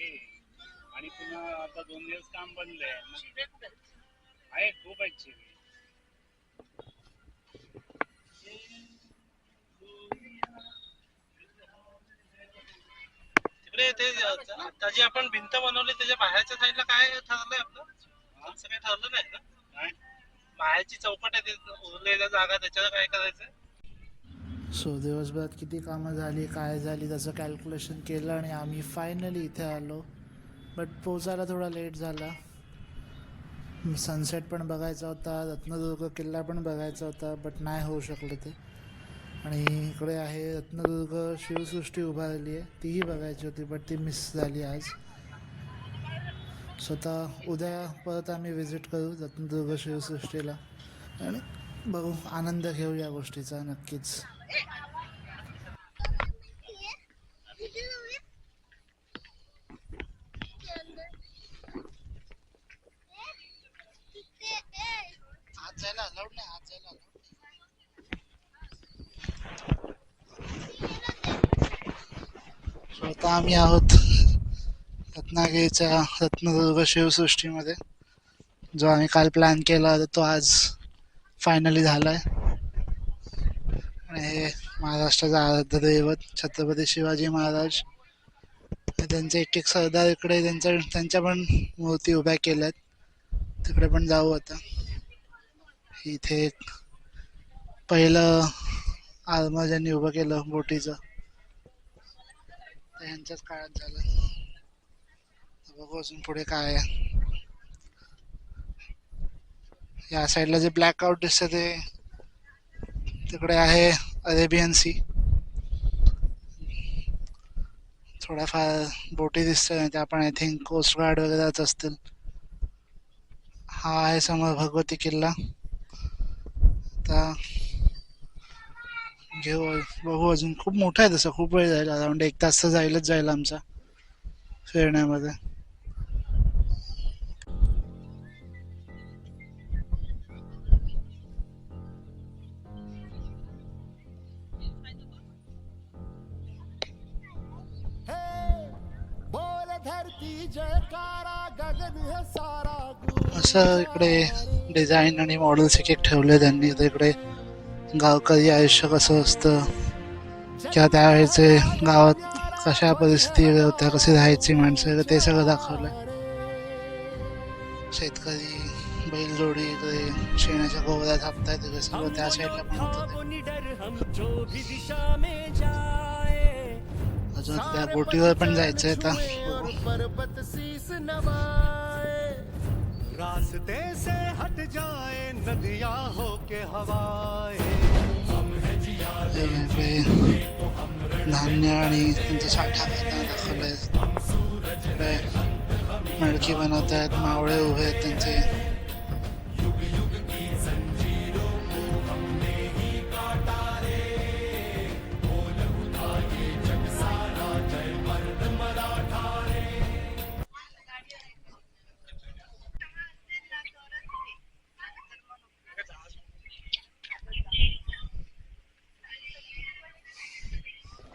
आहे आणि पुन्हा आता 2 दिवस काम बंद आहे खूप आहेत. तिकडे ते आता जी आपण भिंत बनवली त्याच्या बाहेरच्या साईडला काय ठरलंय आपलं? असं काही ठरलं नाही ना? बाहेरची चौकट आहे उरलेल्या जागा त्याच्यावर काय करायचं? सो दिवसभरात किती कामं झाली काय झाली त्याचं कॅल्क्युलेशन केलं आणि आम्ही फायनली इथे आलो. बट पोचायला थोडा लेट झाला. सनसेट पण बघायचा होता, रत्नदुर्ग किल्ला पण बघायचा होता, बट नाही होऊ शकलं ते. आणि इकडे आहे रत्नदुर्ग शिवसृष्टी उभारली आहे, तीही बघायची होती बट ती मिस झाली आज. स्वतः उद्या परत आम्ही व्हिजिट करू रत्नदुर्ग शिवसृष्टीला आणि बघू, आनंद घेऊ या गोष्टीचा नक्कीच. आत जायला अलाउड नाही, आत जायला अलाउड. स्वतः आम्ही आहोत रत्नागिरीच्या रत्नदुर्ग शिवसृष्टीमध्ये. जो आम्ही काल प्लॅन केला होता तो आज फायनली झालाय. आणि हे महाराष्ट्राचा आराध्य दैवत छत्रपती शिवाजी महाराज, त्यांचे एक सरदार इकडे त्यांच्या पण मूर्ती उभ्या केल्यात. तिकडे पण जाऊ आता. इथे एक पहिलं आर्मर ज्यांनी उभं केलं बोटीचं यांच्याच काळात झालं. बघू अजून पुढे काय आहे. या साईडला जे ब्लॅकआउट दिसतं ते तिकडे आहे अरेबियन सी. थोड्याफार बोटी दिसतोय त्या पण आय थिंक कोस्ट गार्ड वगैरेच असतील. हा आहे समोर भगवती किल्ला. आता घेऊ बघू अजून. खूप मोठा आहे तसं, खूप वेळ जाईल, अराउंड 1 तास तर जाईल आमचा फिरण्यामध्ये. असं इकडे डिझाईन आणि मॉडेल्स एक ठेवले त्यांनी. तर इकडे गावकरी आयुष्य कसं असतं किंवा त्यावेळेचे गावात कशा परिस्थिती होत्या, कशी राहायची माणसं, ते सगळं दाखवलंय. शेतकरी बैलजोडी इकडे शेणाच्या गोवऱ्या थापतायत तिकडे सगळं त्या साईडला पण होतं. अजून त्या बोटीवर पण जायचंय आता. रास्ते से हट जाए नदियां हो के हवाए. धान्य आणि त्यांचा साठा करताना दाखवलंय. मडकी बनवत आहेत, मावळे उभे आहेत त्यांचे.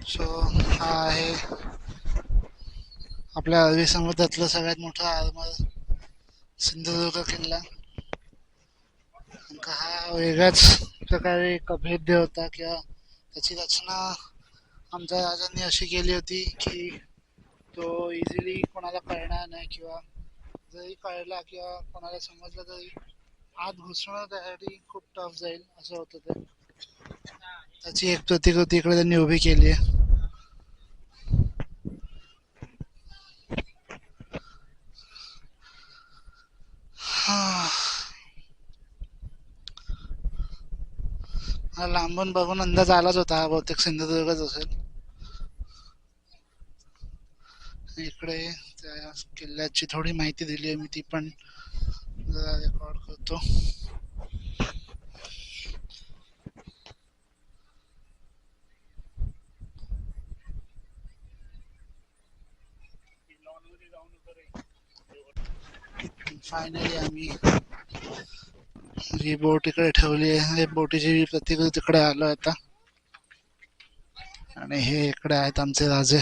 सो हा आहे आपल्या अरबी समुद्रातलं सगळ्यात मोठा आर्मर सिंधुदुर्ग किल्ला. हा वेगळ्याच प्रकारे एक अभेद्य होता किंवा त्याची रचना आमच्या राजांनी अशी केली होती की तो इझिली कोणाला कळणार नाही, किंवा जरी कळला किंवा कोणाला समजलं तरी आत घुसणं त्यासाठी खूप टफ जाईल असं होतं ते. त्याची एक प्रतिकृती इकडे त्यांनी उभी केली आहे. लांबून बघून अंदाज आलाच होता हा बहुतेक सिंधुदुर्गच असेल. इकडे त्या किल्ल्याची थोडी माहिती दिली आहे मी, ती पण जरा रेकॉर्ड करतो. फायनली आम्ही ही बोट इकडे ठेवली आहे. बोटीची प्रतिकृती तिकडे आलो आता. आणि हे इकडे आहेत आमचे राजे.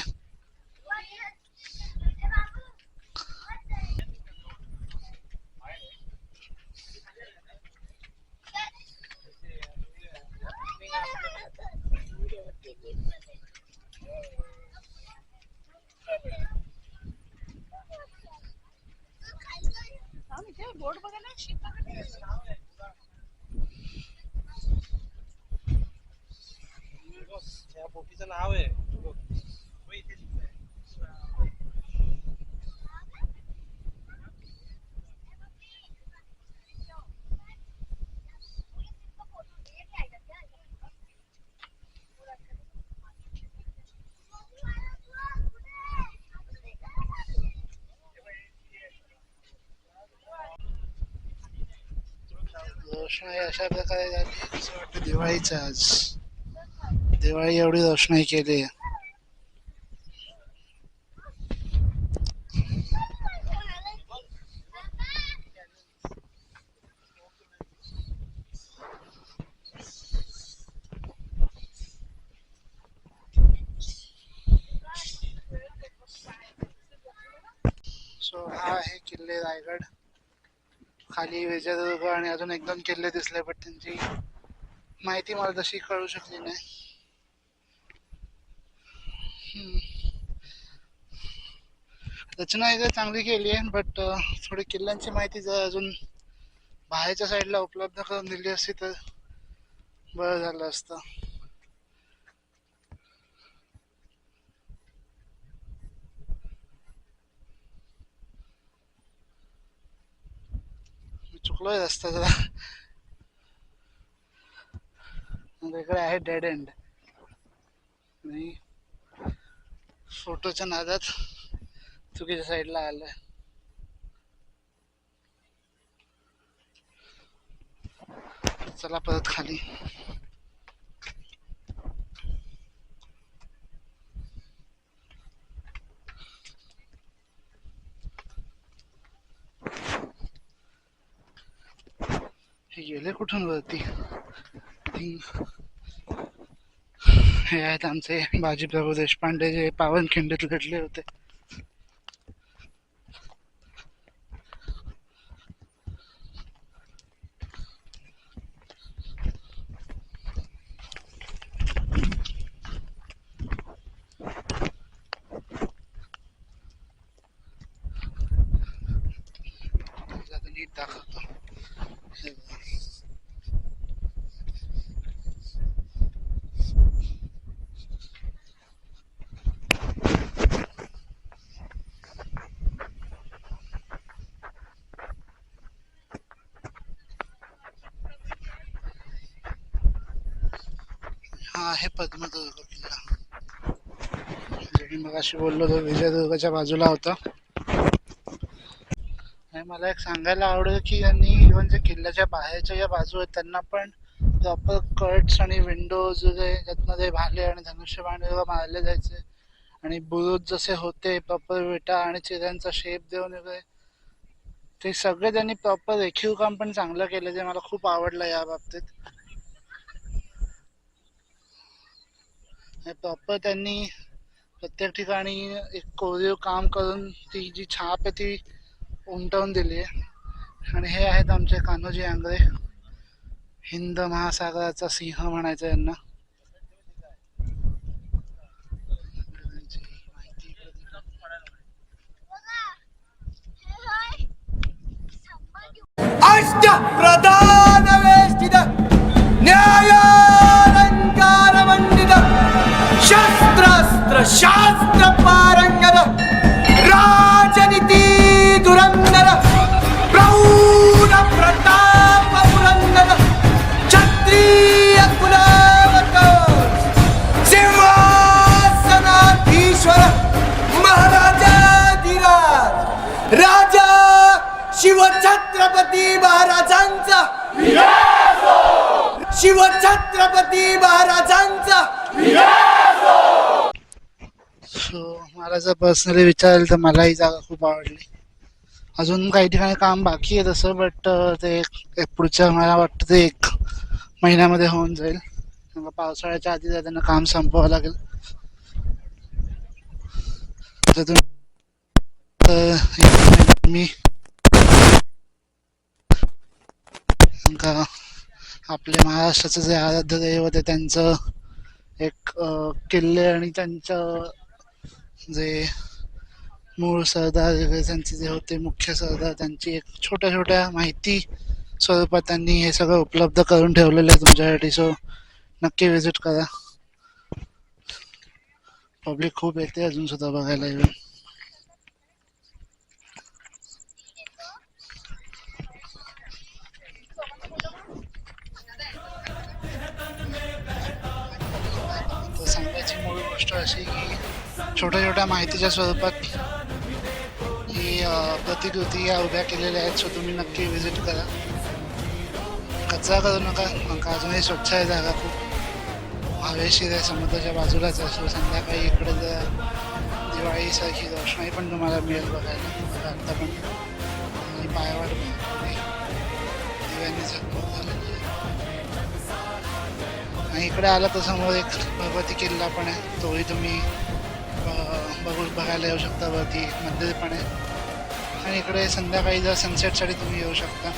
या बोटीचं नाव आहे हो, इथे लिहिलंय. रोषणाई अशा प्रकारे झाली असं वाटतं दिवाळीच आज. दिवाळी एवढी रोषणाई केली आहे. सो हा आहे किल्ले रायगड. खाली विजयदुर्ग आणि अजून एक दोन किल्ले दिसले, पण त्यांची माहिती मला तशी कळू शकली नाही. रचना एकदा चांगली केली आहे, बट थोडी किल्ल्यांची माहिती जर अजून बाहेरच्या साईडला उपलब्ध करून दिली असती तर बरं झालं असतं. मी चुकलोय रस्ता जरा. इकडे आहे डेड एंड आणि फोटोच्या नादात चुकीच्या साईडला आलंय. चला परत खाली. हे गेले कुठून वरती? हे आहेत आमचे बाजीप्रभू देशपांडे, जे पावनखिंडीत घडले होते. नीट दाखवतो. हे बघा. हा आहे पद्मदुर्ग किल्ला. जे मी मगाशी बोललो तो विजयदुर्गच्या बाजूला होता. आणि मला एक सांगायला आवडेल की यांनी इव्हन जे किल्ल्याच्या बाहेरच्या ज्या बाजू आहेत त्यांना पण प्रॉपर कट्स आणि विंडोज वगैरे, ज्यातमध्ये भाले आणि धनुष्यबाण वगैरे मारले जायचे आणि बुरुज जसे होते प्रॉपर विटा आणि चिऱ्यांचा शेप देऊन वगैरे, ते सगळे त्यांनी प्रॉपर रेखीव काम पण चांगलं केलं, जे मला खूप आवडलं या बाबतीत. प्रॉपर त्यांनी प्रत्येक ठिकाणी एक कोरीव काम करून ती जी छाप आहे ती उमटवून दिली आहे. आणि हे आहेत आमचे कान्होजी आंग्रे, हिंद महासागराचा सिंह म्हणायचं यांना. अष्ट प्रधान वेष्टित न्यायालंकार मंडित शस्त्रास्त्र शास्त्र पारंगत राजनीती धुरंधर प्रौढ प्रताप पुरंदर क्षत्रिय कुलावतंस सिंहासनाधीश्वर महाराजाधिराज राजा शिवछत्रपती महाराजांचा शिवछत्रपती महाराजांचा. सो मला जर पर्सनली विचारेल तर मला ही जागा खूप आवडली. अजून काही ठिकाणी काम बाकी आहे तसं, बट ते पुढच्या मला वाटतं ते 1 महिन्यामध्ये होऊन जाईल. पावसाळ्याच्या आधी त्यांना काम संपवावं लागेल. मी आपल्या महाराष्ट्राचं जे आराध्य दैवत आहे त्यांचं एक किल्ले आणि त्यांचं जे मूळ सरदार वगैरे त्यांचे जे होते मुख्य सरदार त्यांची एक छोट्या छोट्या माहिती स्वरूपात त्यांनी हे सगळं उपलब्ध करून ठेवलेलं आहे तुमच्यासाठी. सो नक्की विजिट करा. पब्लिक खूप येते अजून सुद्धा बघायला इव्हन. तर सांगायची मूळ गोष्ट अशी की छोट्या छोट्या माहितीच्या स्वरूपात ही प्रतिकृती या उभ्या केलेल्या आहेत. सो तुम्ही नक्की विजिट करा. कचरा करू नका, कारण अजूनही स्वच्छ आहे जागा, खूप हवेशीर आहे, समुद्राच्या बाजूलाच असतो. संध्याकाळी इकडे जर दिवाळीसारखी रोषणाई पण तुम्हाला मिळेल बघायला. बघा आत्ता पण आणि पायवाट दिव्यांनी झगमग झालेली आहे. आणि इकडे आला तर समोर एक भगवती किल्ला पण आहे, तोही तुम्ही बघायला येऊ शकता. वरती मंदिर पण आहे आणि इकडे संध्याकाळी जर सनसेटसाठी तुम्ही येऊ शकता.